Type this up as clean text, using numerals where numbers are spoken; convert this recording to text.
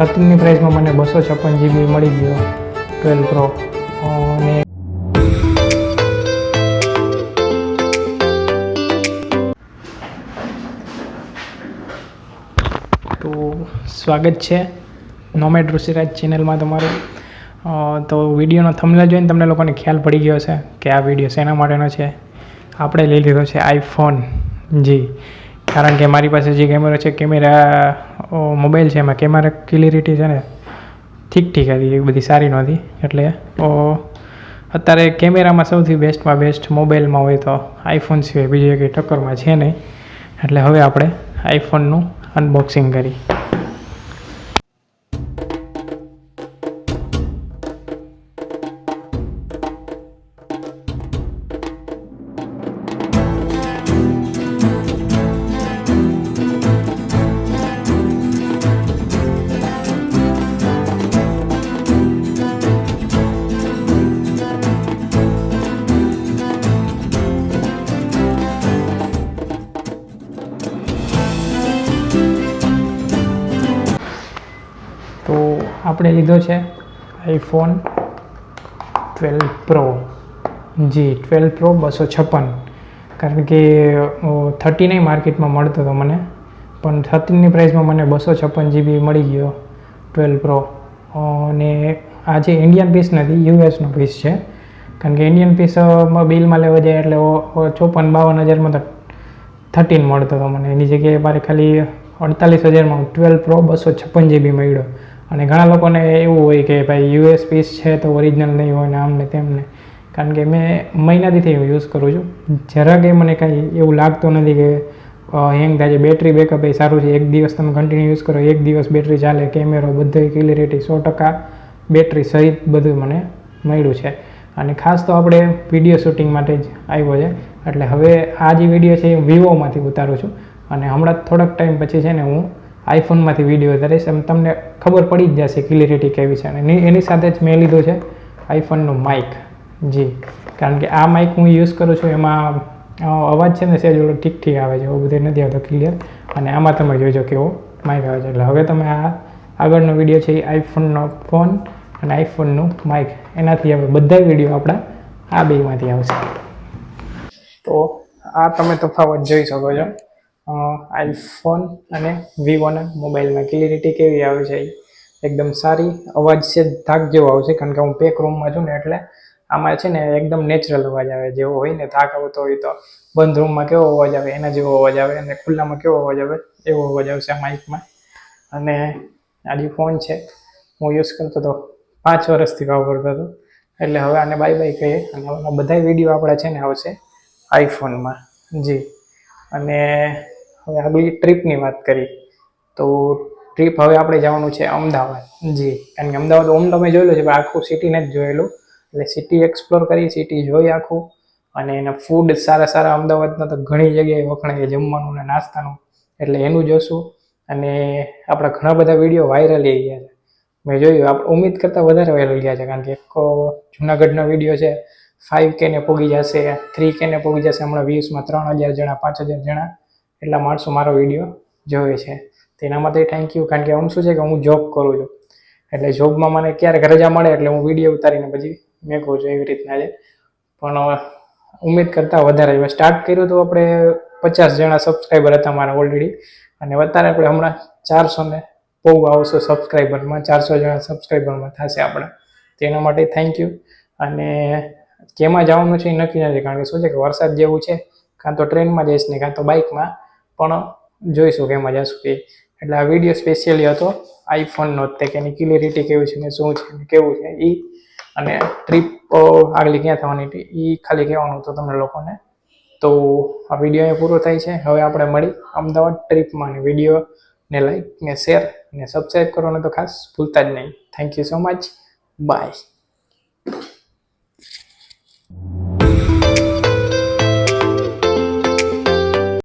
13ની પ્રાઇસમાં મને 256 GB મળી ગયો 12 પ્રો. અને તો સ્વાગત છે નોમેડ ઋષિરાજ ચેનલમાં તમારું. તો વિડીયોનો થંબનેલ જોઈને તમને લોકોને ખ્યાલ પડી ગયો છે કે આ વિડીયો શેના માટેનો છે. આપણે લઈ લીધો છે આઈફોન. જી, કારણ કે મારી પાસે જે કેમેરા મોબાઈલ છે એમાં કેમેરા ક્લિયરિટી છે ને ઠીક હતી, એ બધી સારી નહોતી. એટલે અત્યારે કેમેરામાં સૌથી બેસ્ટમાં બેસ્ટ મોબાઈલમાં હોય તો આઈફોન સિવાય બીજી કંઈ ટક્કરમાં છે નહીં. એટલે હવે આપણે આઈફોનનું અનબોક્સિંગ કરી. તો આપણે લીધો છે આઈફોન 12 પ્રો. જી, 12 પ્રો 256. કારણ કે 13 માર્કેટમાં મળતો હતો મને, પણ 13ની પ્રાઇસમાં મને 256 GB મળી ગયો 12 પ્રો. અને આ જે ઇન્ડિયન પીસ નથી, યુએસનો પીસ છે. કારણ કે ઇન્ડિયન પીસમાં બિલમાં લેવા જાય એટલે 54-52 હજારમાં તો 13 મળતો હતો મને. એની જગ્યાએ મારે ખાલી 48,000માં 12 પ્રો 256 GB મળ્યો. અને ઘણા લોકોને એવું હોય કે ભાઈ યુએસ પીસ છે તો ઓરિજિનલ નહીં હોય ને આમને તેમને. કારણ કે મેં મહિનાથી યુઝ કરું છું, જરાક મને કાંઈ એવું લાગતું નથી કે હેંગ થાય છે. બેટરી બેકઅપ એ સારું છે, એક દિવસ તમે કન્ટિન્યુ યુઝ કરો, એક દિવસ બેટરી ચાલે. કેમેરો બધું ક્લિયરિટી 100% બેટરી સહિત બધું મને મળ્યું છે. અને ખાસ તો આપણે વિડીયો શૂટિંગ માટે જ આવ્યો છે. એટલે હવે આ જે વિડીયો છે એ વિવોમાંથી ઉતારું છું, અને હમણાં થોડાક ટાઈમ પછી છે ને હું આઈફોનમાંથી વિડીયો ઉતારીશ. તમને ખબર પડી જ જશે ક્લિયરિટી કેવી છે. અને એની સાથે જ મેં લીધું છે આઈફોનનું માઇક. જી, કારણ કે આ માઇક હું યુઝ કરું છું, એમાં અવાજ છે ને સહેજ ઠીક આવે છે, એવું બધું નથી આવતો ક્લિયર. અને આમાં તમે જોઈજો કેવો માઇક આવે છે. એટલે હવે તમે આ આગળનો વિડીયો છે એ આઈફોનનો ફોન અને આઈફોનનું માઇક, એનાથી હવે બધા વિડીયો આપણા આ બેમાંથી આવશે. તો આ તમે તફાવત જોઈ શકો છો આઈફોન અને વિવોના મોબાઈલમાં. ક્લિયરિટી કેવી આવે છે, એકદમ સારી. અવાજ છે ધાક જેવો આવશે, કારણ કે હું પેક રૂમમાં છું ને, એટલે આમાં છે ને એકદમ નેચરલ અવાજ આવે. જેવો હોય ને ધાક આવતો હોય તો બંધ રૂમમાં કેવો અવાજ આવે એના જેવો અવાજ આવે, અને ખુલ્લામાં કેવો અવાજ આવે એવો અવાજ આવશે આ માઇકમાં. અને આ જે ફોન છે હું યુઝ કરતો હતો 5 વર્ષથી વાપરતો હતો. એટલે હવે આને બાય બાય કહીએ. અને હવે બધા વિડીયો આપણા છે ને આવશે આઈફોનમાં. જી, અને હવે આગળ ટ્રીપની વાત કરી તો ટ્રીપ હવે આપણે જવાનું છે અમદાવાદ. જી, કારણ કે અમદાવાદ તમે જોયેલું છે, આખું સિટીને જ જોયેલું. એટલે સિટી એક્સપ્લોર કરી, સિટી જોઈ આખું. અને એના ફૂડ સારા અમદાવાદના તો ઘણી જગ્યાએ વખણાય જમવાનું ને નાસ્તાનું, એટલે એનું જોશું. અને આપણા ઘણા બધા વિડીયો વાયરલ થઈ ગયા છે, મેં જોયું. આપણે ઉમ્મીદ કરતાં વધારે વાયરલ ગયા છે. કારણ કે એક જુનાગઢનો વિડીયો છે 5K ને પહોંચી જશે, 3K ને પહોંચી જશે હમણાં વ્યૂઝમાં. 3,000 જણા, 5,000 જણા એટલા માણસો મારો વિડીયો જોવે છે. તેના માટે થેન્ક યુ. કારણ કે હું શું છે કે હું જોબ કરું છું, એટલે જોબમાં મને ક્યારેક રજા મળે એટલે હું વિડીયો ઉતારીને પછી મેકું છું, એવી રીતના છે. પણ ઉમ્મીદ કરતાં વધારે સ્ટાર્ટ કર્યું તો આપણે 50 જણા સબસ્ક્રાઈબર હતા મારા ઓલરેડી. અને અત્યારે આપણે હમણાં 400 ને આવશે સબસ્ક્રાઈબરમાં, 400 જણા સબસ્ક્રાઈબરમાં થશે આપણા. તેના માટે થેન્ક યુ. અને કેમાં જવાનું છે એ નક્કી નથી, કારણ કે શું છે કે વરસાદ જેવું છે. કાં તો ટ્રેનમાં જઈશ ને કાં તો બાઇકમાં, પણ જોઈશું કેમાં જશું તે. એટલે આ વિડીયો સ્પેશિયલી હતો આઈફોનનો જ, કે એની ક્લિયરિટી કેવી છે ને શું છે કેવું છે એ. અને ટ્રીપ આગળ ક્યાં થવાની હતી એ ખાલી કહેવાનું હતું તમને લોકોને. તો આ વિડીયો અહીંયા પૂરો થાય છે. હવે આપણે મળી અમદાવાદ ટ્રીપમાં. વિડીયોને લાઈક ને શેર ને સબસ્ક્રાઈબ કરવાનું તો ખાસ ભૂલતા જ નહીં. Thank you so much. By.